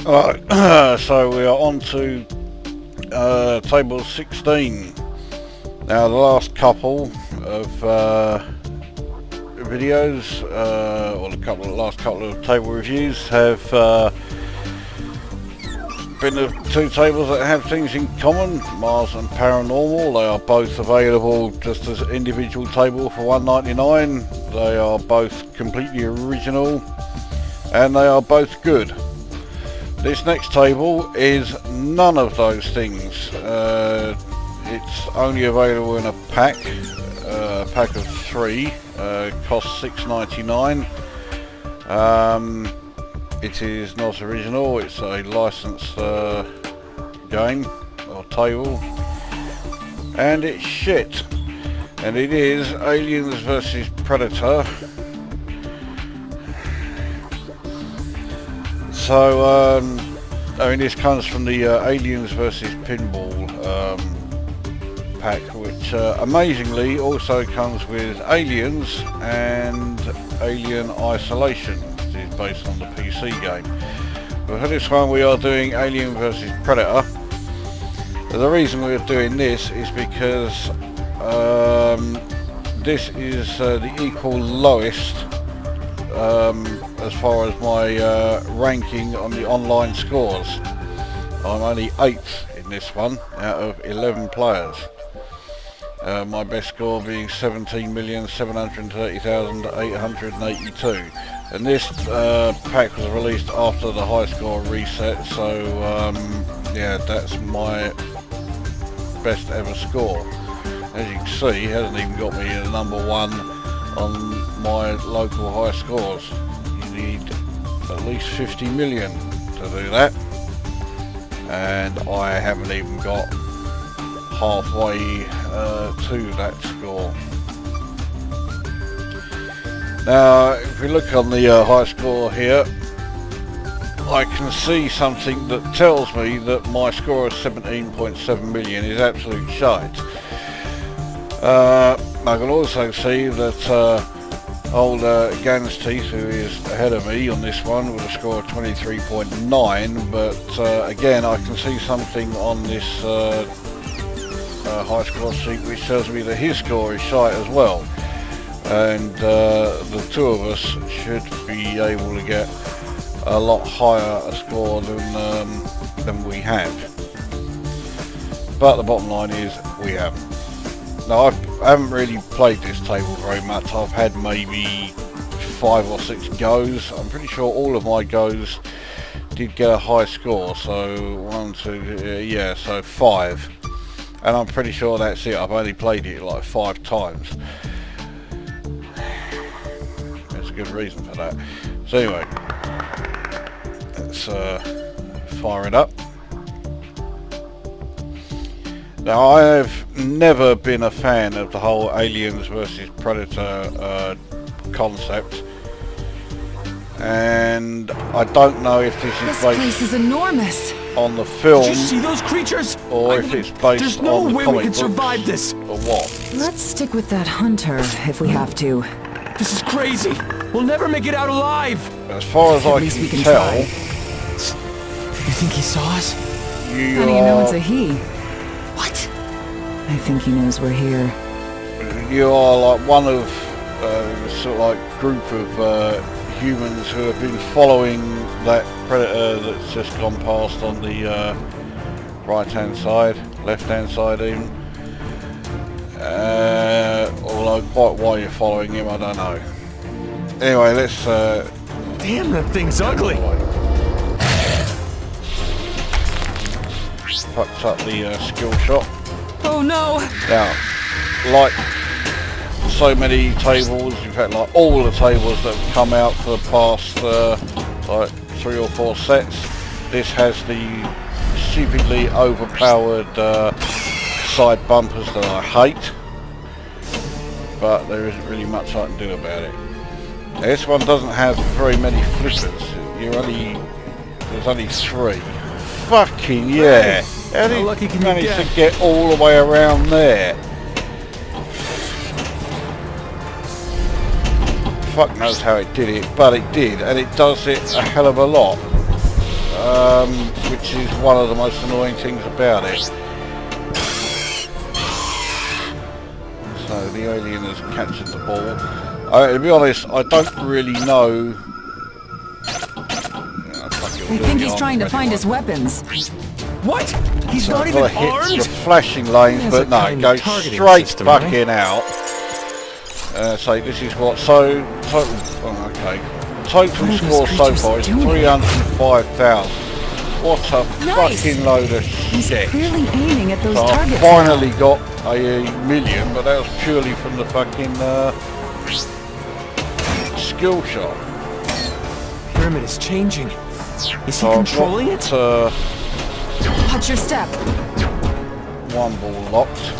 Alright, so we are on to table 16. Now the last couple of videos, or the last couple of table reviews have been the two tables that have things in common, Mars and Paranormal. They are both available just as individual table for $1.99. They are both completely original and they are both good. This next table is none of those things. It's only available in a pack of 3. Costs $6.99. It is not original. It's a licensed game or table, and it's shit. And it is Aliens vs Predator. So, I mean, this comes from the Aliens vs Pinball pack, which amazingly also comes with Aliens and Alien Isolation, which is based on the PC game. But for this one we are doing Alien vs Predator. The reason we're doing this is because this is the equal lowest as far as my ranking on the online scores. I'm only 8th in this one out of 11 players. My best score being 17,730,882. And this pack was released after the high score reset, so yeah, that's my best ever score. As you can see, it hasn't even got me a number 1 on my local high scores. You need at least 50 million to do that, and I haven't even got halfway to that score. Now if we look on the high score here, I can see something that tells me that my score of 17.7 million is absolute shite. I can also see that old Gan's Teeth, who is ahead of me on this one with a score of 23.9, but again I can see something on this high score sheet which tells me that his score is shite as well, and the two of us should be able to get a lot higher a score than we have. But the bottom line is we haven't. Now I haven't really played this table very much. I've had maybe 5 or 6 goes. I'm pretty sure all of my goes did get a high score, so 1, 2, yeah, so 5. And I'm pretty sure that's it. I've only played it like 5 times. There's a good reason for that. So anyway, let's fire it up. Now I have never been a fan of the whole Aliens vs Predator concept, and I don't know if this is based enormous. on the film. Did you see those creatures? Or if it's based no on the way comic we can books, survive this. or what. Let's stick with that hunter if we have to. This is crazy. We'll never make it out alive. As far as I we can can tell, try. You think he saw us? How do you know it's a he? What? I think he knows we're here. you are like one of sort of like group of humans who have been following that predator that's just gone past on the right hand side, left hand side even. Although quite why you're following him, I don't know. Anyway, let's damn, that thing's ugly. Fucked up the skill shot. Oh no! Now, like so many tables, in fact like all the tables that have come out for the past like 3 or 4 sets, this has the stupidly overpowered side bumpers that I hate, but there isn't really much I can do about it. Now, this one doesn't have very many flippers. There's only 3. Fucking yeah! How did you manage to get all the way around there? Fuck knows how it did it, but it did, and it does it a hell of a lot. which is one of the most annoying things about it. So the alien has captured the ball. To be honest, I don't really know. I think he's trying to find his weapons. What? He's So not I've even got to hit armed? the flashing lanes, He has but a no, kind it of goes targeting straight system, right? fucking out. So this is what, so total, oh, okay. Total What are score those so creatures far is doing? 305,000. What a Nice. fucking load of He's shit. clearly aiming at those So I targets. finally got a million, but that was purely from the fucking skill shot. Pyramid is changing. Is he So controlling I've it? got, Watch your step. one ball locked.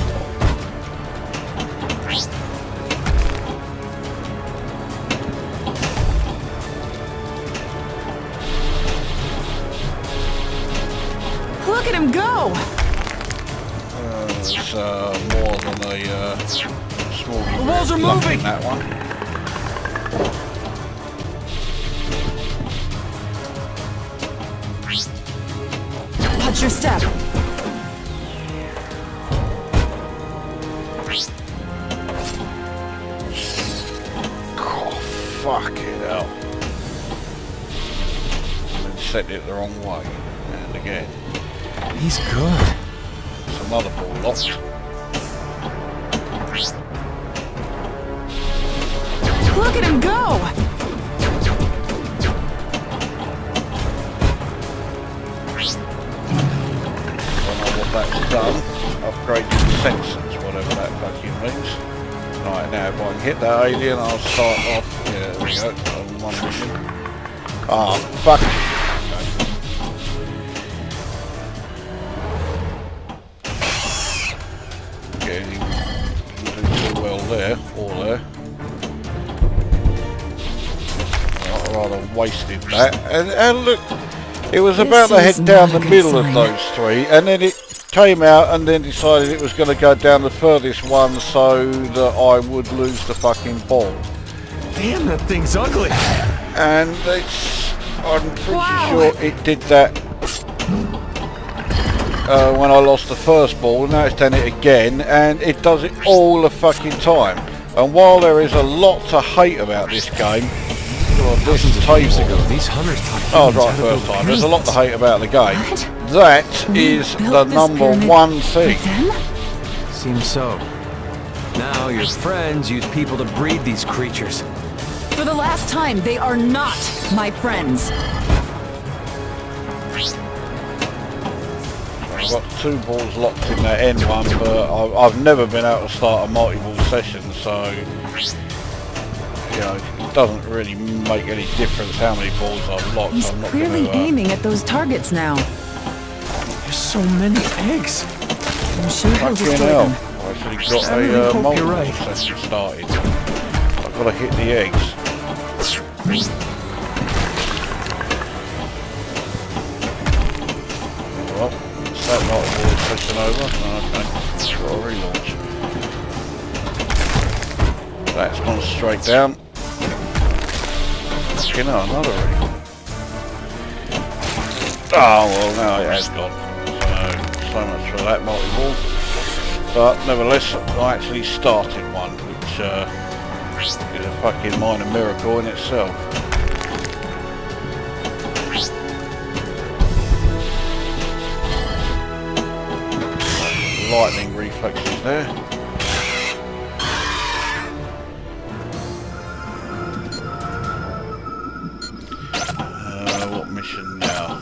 Look at him go! It's more than a small The walls are lump in moving! that one. Watch your step. Oh, fucking hell. And then set it the wrong way. And again. He's good. Some other ball locked. Look at him go! Don't know what that's done. Upgraded sensors, whatever that fucking means. Right, now if I can hit that alien, I'll start off. Yeah, there we go. On one mission. Ah, fuck. Okay. Okay, didn't do too well there, or there. I'd rather wasted that. And look, it was about to This head is down not the a good middle of sign. those three, and then it came out and then decided it was going to go down the furthest one so that I would lose the fucking ball. Damn, that thing's ugly. And I'm pretty Wow. sure it did that when I lost the first ball. Now it's done it again, and it does it all the fucking time. And while there is a lot to hate about this game, this table, These hunters oh right, first time, there's a lot to hate about the game. What? That We is built the this number pyramid one for thing. them? Seems so. Now your friends use people to breed these creatures. For the last time, they are not my friends. I've got 2 balls locked in that end one, but I've never been able to start a multi-ball session, so you know, it doesn't really make any difference how many balls I've locked. He's I'm not clearly going to aiming at those targets now. There's so many eggs. I'm sure he'll fucking destroy hell. them. I've actually got I really a hope multi-ball you're right. session started. I've got to hit the eggs. Well, is that multi-ball session over? Okay, got a relaunch. That's gone straight down. Fucking hell, another relaunch. Oh well, now it has gone. So much for that multi-ball. But nevertheless, I actually started one, which is a fucking minor miracle in itself. Lightning reflexes there. What mission now?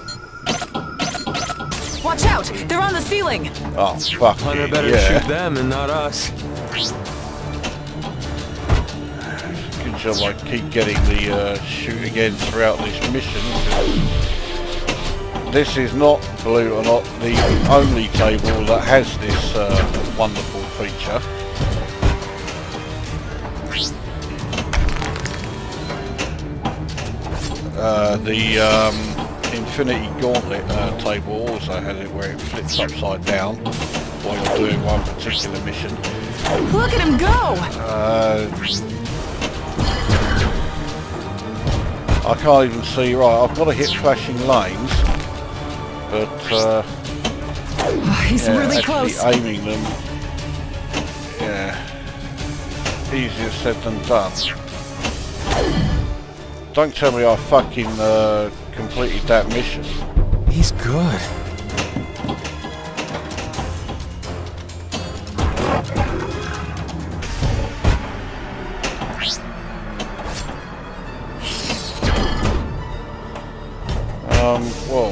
Watch out! They're on the ceiling! Oh, fuck Hunter it, better yeah. shoot them and not us. Good job I keep getting the shoot again throughout this mission. This is not, believe it or not, the only table that has this wonderful feature. The Infinity Gauntlet table also has it where it flips upside down while you're doing one particular mission. Look at him go! I can't even see, right, I've got to hit flashing lanes, but He's yeah, really actually close. aiming them, yeah, easier said than done. Don't tell me I fucking completed that mission. He's good. Well,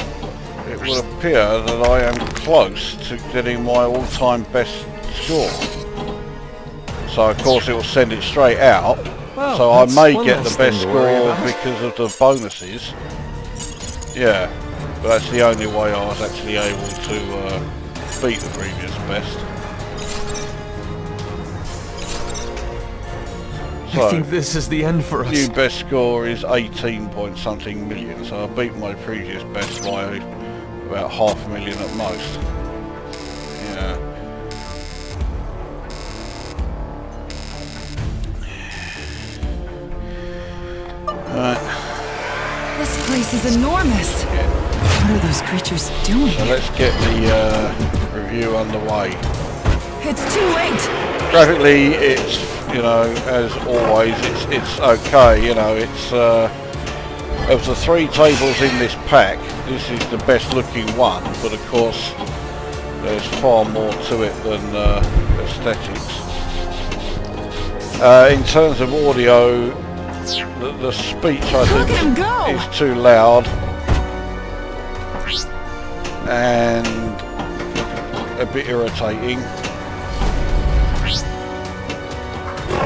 it would appear that I am close to getting my all-time best score. So of course it will send it straight out. Well, So I that's may one get the less best thing to worry score about. because of the bonuses. Yeah, but that's the only way I was actually able to beat the previous best. I think this is the end for us. New best score is 18 point something million, so I beat my previous best by about 500,000 at most. Yeah. This place is enormous. What are those creatures doing? So let's get the review underway. It's too late. Graphically, it's, you know, as always, it's okay. You know, it's of the 3 tables in this pack, this is the best looking one, but of course there's far more to it than aesthetics. In terms of audio, the speech I think is too loud and a bit irritating.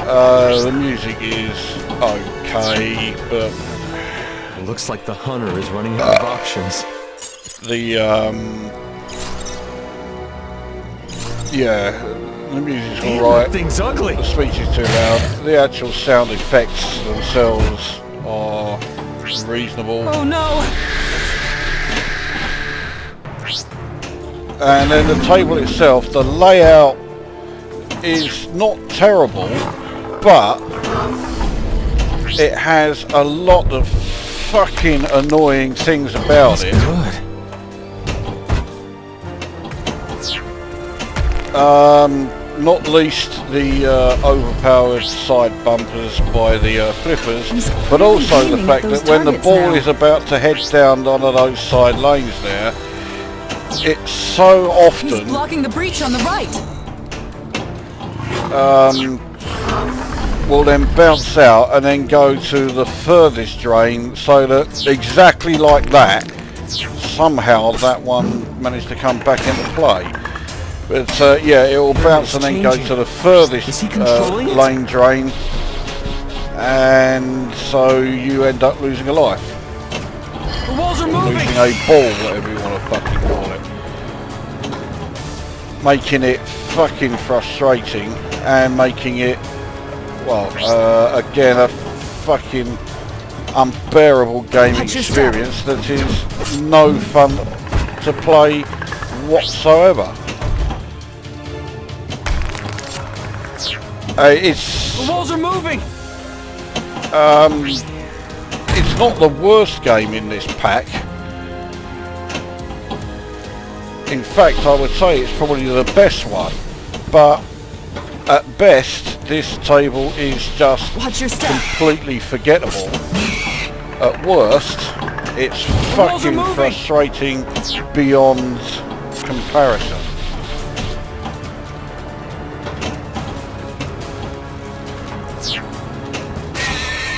The music is okay, but It looks like the hunter is running out of options. Yeah, the music's alright. Thing's ugly. The speech is too loud. The actual sound effects themselves are reasonable. Oh no! And then the table itself, the layout is not terrible, but it has a lot of fucking annoying things about it. Good. Not least the overpowered side bumpers by the flippers, but also the fact that when the ball is about to head down one of those side lanes there, it's so He's often blocking the breach on the right. will then bounce out and then go to the furthest drain, so that exactly like that, somehow that one managed to come back into play. But yeah, it will bounce and then go to the furthest lane drain, and so you end up losing a life. The walls are moving. Losing a ball, whatever you want to fucking call it. Making it fucking frustrating and making it, well, again, a fucking unbearable gaming experience that is no fun to play whatsoever. The walls are moving. It's not the worst game in this pack. In fact, I would say it's probably the best one. But at best, this table is just completely forgettable. At worst, it's fucking frustrating beyond comparison.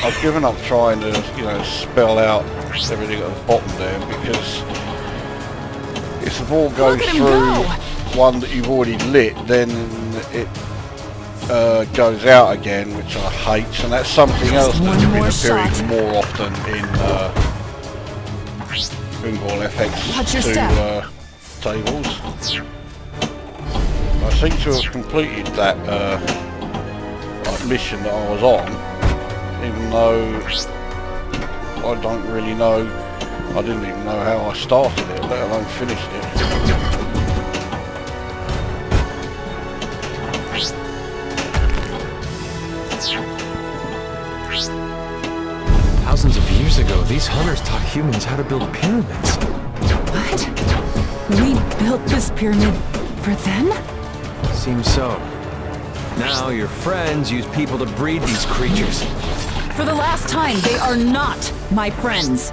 I've given up trying to, you know, spell out everything at the bottom there, because if the ball goes through one that you've already lit, then it goes out again, which I hate, and that's something else that's been appearing more often in Pinball FX2 tables. I seem to have completed that mission that I was on, even though I don't really know, I didn't even know how I started it, let alone finished it. Thousands of years ago, these hunters taught humans how to build pyramids. What? We built this pyramid for them? Seems so. Now your friends use people to breed these creatures. For the last time, they are not my friends.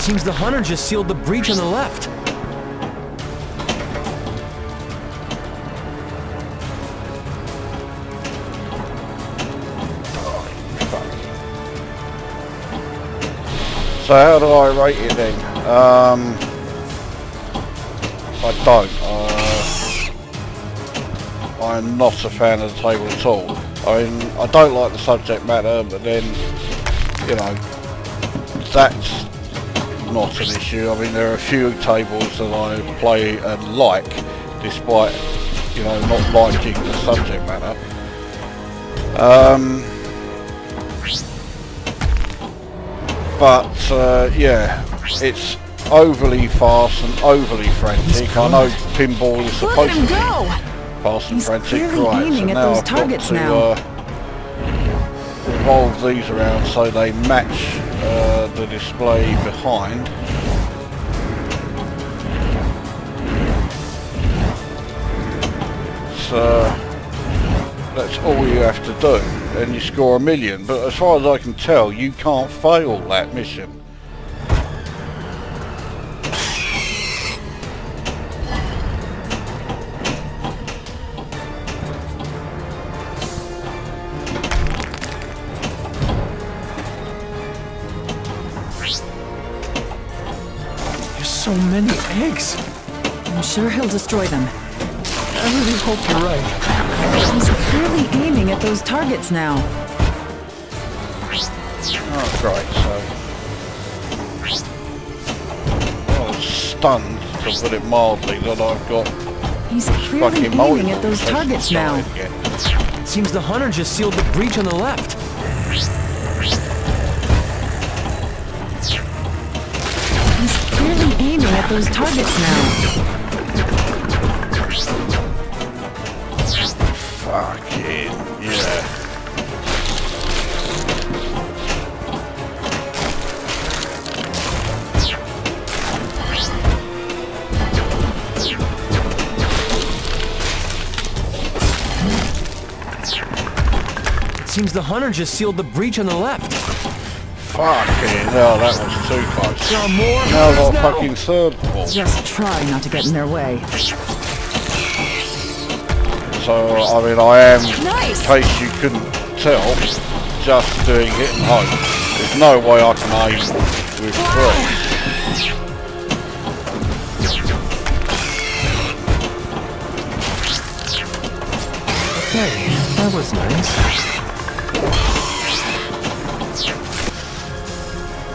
Seems the hunter just sealed the breach on the left. So how do I rate it then? I don't. I'm not a fan of the table at all. I mean, I don't like the subject matter, but then, you know, that's not an issue. I mean, there are a few tables that I play and like, despite, you know, not liking the subject matter. But yeah, it's overly fast and overly frantic. I know pinball is supposed to be fast and frantic, right? Aiming So at now those I've targets got to revolve these around so they match the display behind. So that's all you have to do, and you score 1 million. But as far as I can tell, you can't fail that mission. There's so many eggs. I'm sure he'll destroy them. I really hope you're right. He's clearly aiming at those targets now. Oh, great, so I was stunned, to put it mildly, that I've got He's clearly fucking aiming at those targets now. again. Seems the hunter just sealed the breach on the left. He's clearly aiming at those targets now. Fucking yeah. Seems the hunter just sealed the breach on the left. Fucking hell, that was too close. There are more Now I've got hunters a fucking third ball. Just try not to get in their way. So, I mean, I am, Nice. in case you couldn't tell, just doing hit and hope. There's no way I can aim with three. Hey, that was nice.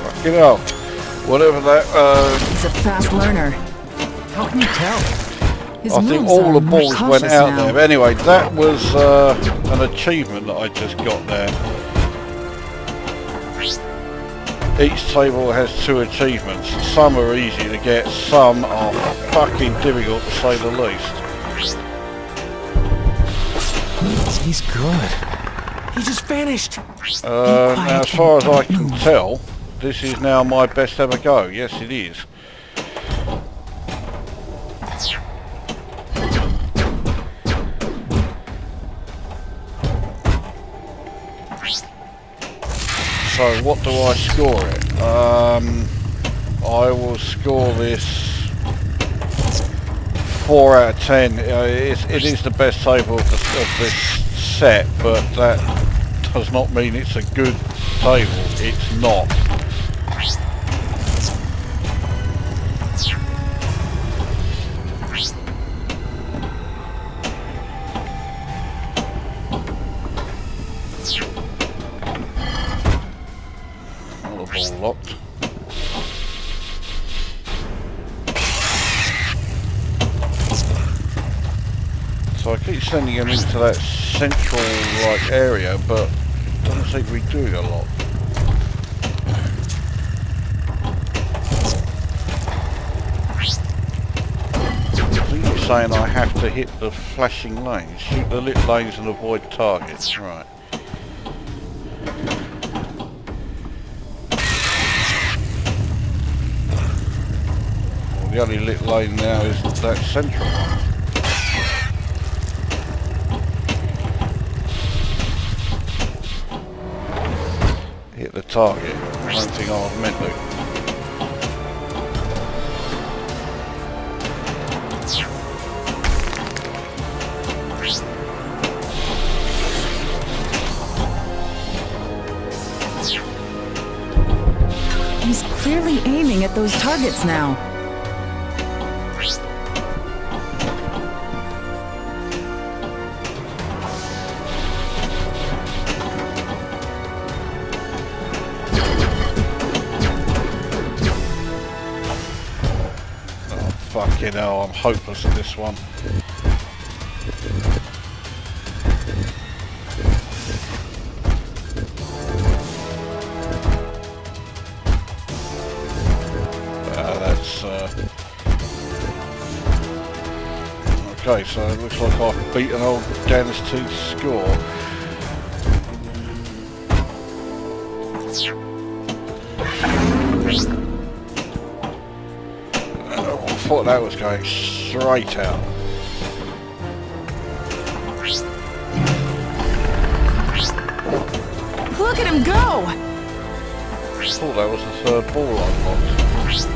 Fucking hell. Whatever that, He's a fast learner. How can you tell? His I think moves all are the more balls went cautious out now. there. But anyway, that was an achievement that I just got there. Each table has 2 achievements. Some are easy to get, some are fucking difficult to say the least. He's good. He just vanished. Now, as far as I can tell, this is now my best ever go. Yes, it is. So what do I score it? I will score this 4 out of 10. It is the best table of this set, but that does not mean it's a good table. It's not. Ball locked. So I keep sending him into that central like area, but it doesn't seem to be doing a lot. I think you're saying I have to hit the flashing lanes, shoot the lit lanes and avoid targets, right? the only lit lane now is that central one. Hit the target. I don't think I was meant to. He's clearly aiming at those targets now. Oh, fucking hell, I'm hopeless at this one. Okay, so it looks like I've beaten old Dennis to score. I thought that was going straight out. Look at him go! I thought that was the third ball I lost.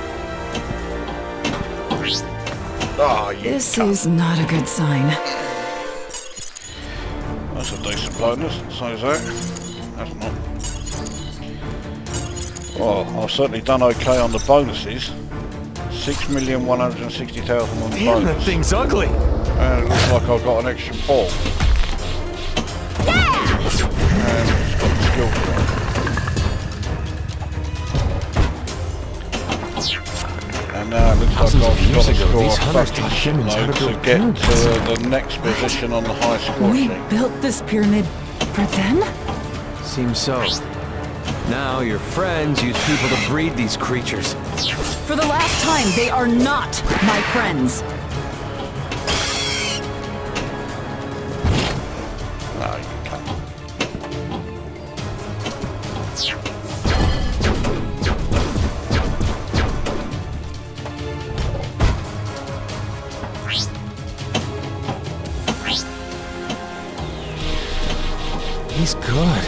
Oh, This is not a good sign. That's a decent bonus, so is that. That's not. Well, I've certainly done okay on the bonuses. 6,160,000 on the Man, bonus. that thing's ugly. And it looks like I've got an extra ball. And it's got the skill point. And now it looks like I've got to score a fucking shitload to get to the next position on the high score We sheet. built this pyramid for them? Seems so. Now your friends use people to breed these creatures. For the last time, they are not my friends. No, you can't. He's good.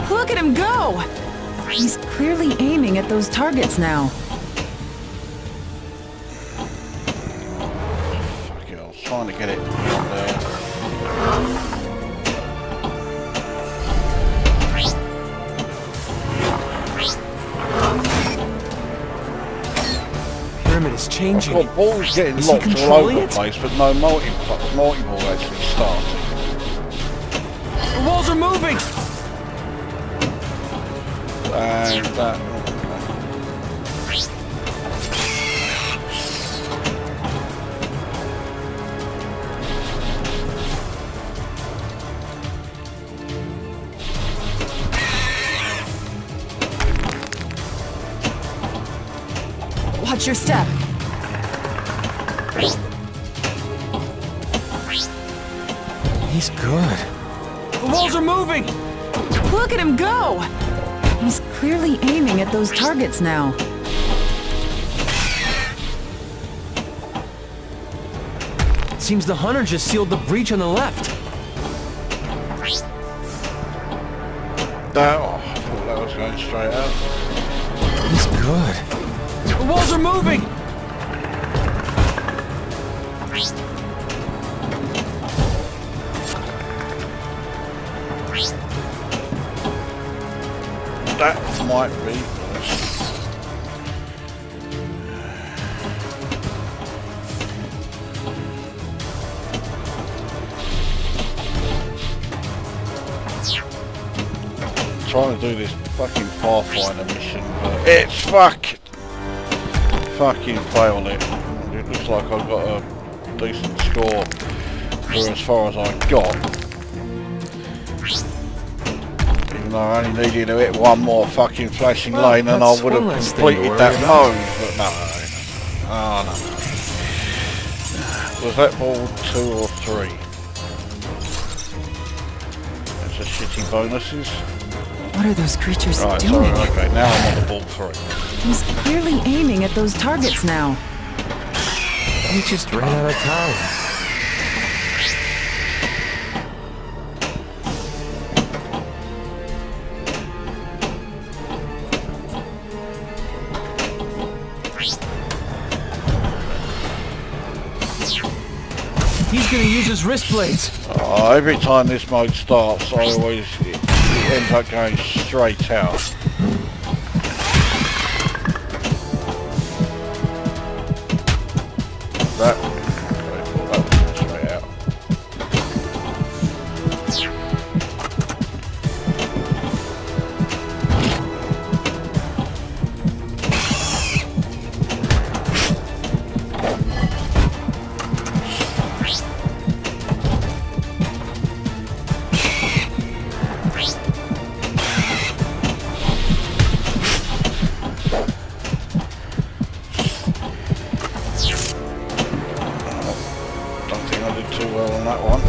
Look at him go! He's clearly aiming at those targets now. Fuck it, I was trying to get it out there. Pyramid is changing. Well, balls getting Is he locked all controlling over the it? place, but no multi-ball actually starting. The walls are moving! And that. Watch your step. He's good. The walls are moving! Look at him go! He's clearly aiming at those targets now. It seems the hunter just sealed the breach on the left. That, oh, I thought that was going straight out. He's good. The walls are moving! That might be. Trying to do this fucking Pathfinder mission, but it's fucking failed it. It looks like I've got a decent score for as far as I got. Even though I only needed to hit one more fucking flashing lane and I would have completed that pose, but no. Oh no. Was that ball 2 or 3? That's a shitty bonuses. What are those creatures Right, doing? sorry, okay, now I'm on the ball 3. He's clearly aiming at those targets now. He just ran out of time. He's gonna use his wrist blades. Every time this mode starts, it ends up going straight out. That straight out. Too well on that one.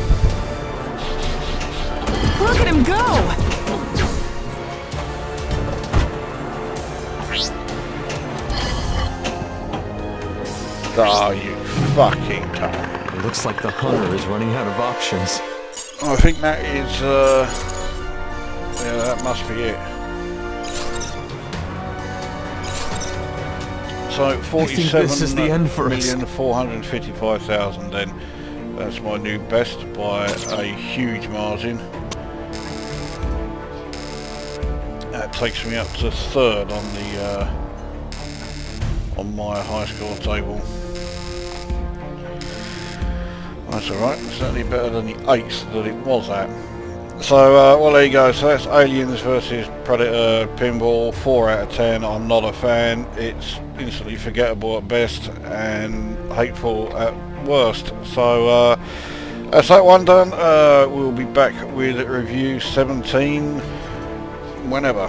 Look at him go! Oh, you fucking cunt. It looks like the hunter is running out of options. I think that is, yeah, that must be it. So, this is the end for us. 47,455,000 then. That's my new best by a huge margin. That takes me up to 3rd on the on my high score table. That's alright, certainly better than the 8th that it was at. So, well, there you go. So that's Aliens versus Predator Pinball, 4 out of 10. I'm not a fan. It's instantly forgettable at best and hateful at worst. So, that's that one done. We'll be back with review 17 whenever.